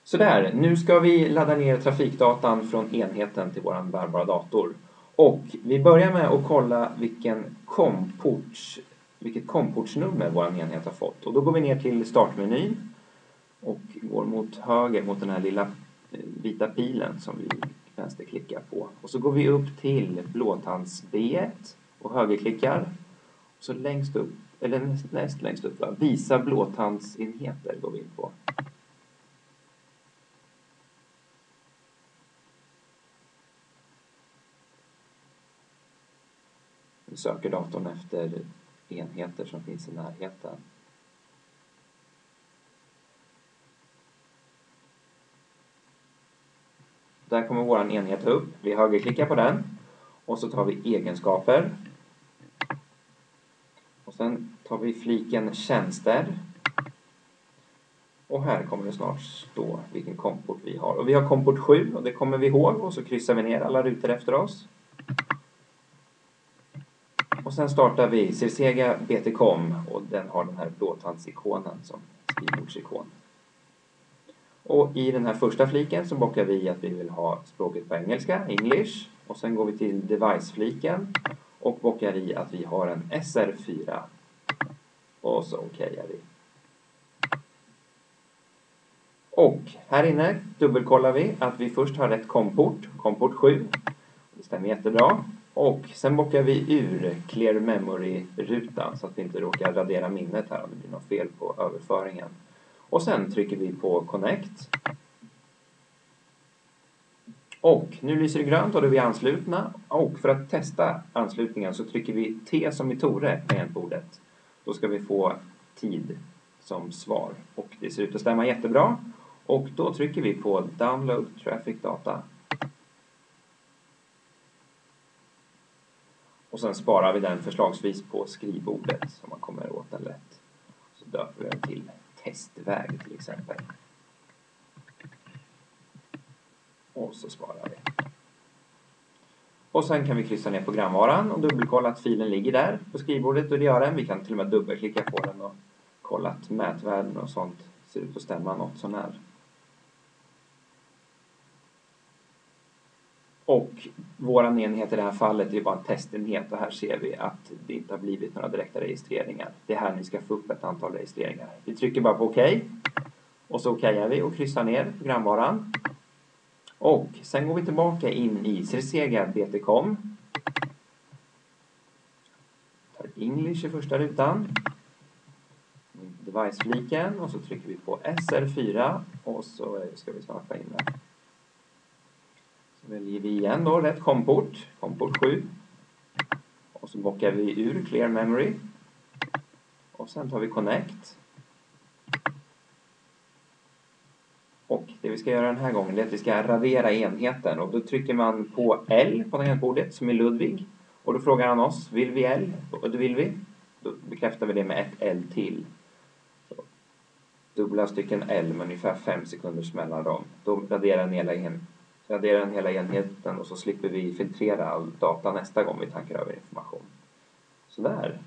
Sådär, nu ska vi ladda ner trafikdatan från enheten till vår bärbara dator. Och vi börjar med att kolla vilket komportsnummer vår enhet har fått. Och då går vi ner till startmenyn och går mot höger mot den här lilla vita pilen som vi vänsterklickar på. Och så går vi upp till blåtands B1 och högerklickar. Så längst upp, eller näst längst upp, visa blåtandsenheter går vi in på. Vi söker datorn efter enheter som finns i närheten. Där kommer vår enhet upp. Vi högerklickar på den. Och så tar vi egenskaper. Och sen tar vi fliken tjänster. Och här kommer det snart stå vilken komport vi har. Och vi har komport 7 och det kommer vi ihåg. Och så kryssar vi ner alla rutor efter oss. Och sen startar vi Circega BTCom och den har den här blåtandsikonen som skrivbordsikon. Och i den här första fliken så bockar vi att vi vill ha språket på engelska, English. Och sen går vi till device-fliken och bockar i att vi har en SR4. Och så okejar vi. Och här inne dubbelkollar vi att vi först har rätt komport 7. Det stämmer jättebra. Och sen bockar vi ur Clear Memory-rutan så att vi inte råkar radera minnet här om det blir något fel på överföringen. Och sen trycker vi på Connect. Och nu lyser det grönt och då är vi anslutna. Och för att testa anslutningen så trycker vi T som i Tore på tangentbordet. Då ska vi få tid som svar. Och det ser ut att stämma jättebra. Och då trycker vi på Download Traffic Data. Och sen sparar vi den förslagsvis på skrivbordet så man kommer åt den lätt. Så döper vi den till testväg till exempel. Och så sparar vi. Och sen kan vi kryssa ner programvaran och dubbelkolla att filen ligger där på skrivbordet och det gör den. Vi kan till och med dubbelklicka på den och kolla att mätvärden och sånt ser ut att stämma något sån här. Och våran enhet i det här fallet är bara en testenhet och här ser vi att det inte har blivit några direkta registreringar. Det är här ni ska få upp ett antal registreringar. Vi trycker bara på OK och så okejar vi och kryssar ner programvaran. Och sen går vi tillbaka in i Circega BTCom. Tar English i första rutan. Device-fliken och så trycker vi på SR4 och så ska vi snart få in den. Så väljer vi igen då rätt komport 7. Och så bockar vi ur Clear Memory. Och sen tar vi Connect. Och det vi ska göra den här gången är att vi ska radera enheten. Och då trycker man på L på tangentbordet som är Ludvig. Och då frågar han oss, vill vi L? Och det vill vi. Då bekräftar vi det med ett L till. Så. Dubbla stycken L med ungefär 5 sekunders mellanrum. Då raderar den hela enheten och så slipper vi filtrera all data nästa gång vi tankar över information. Sådär.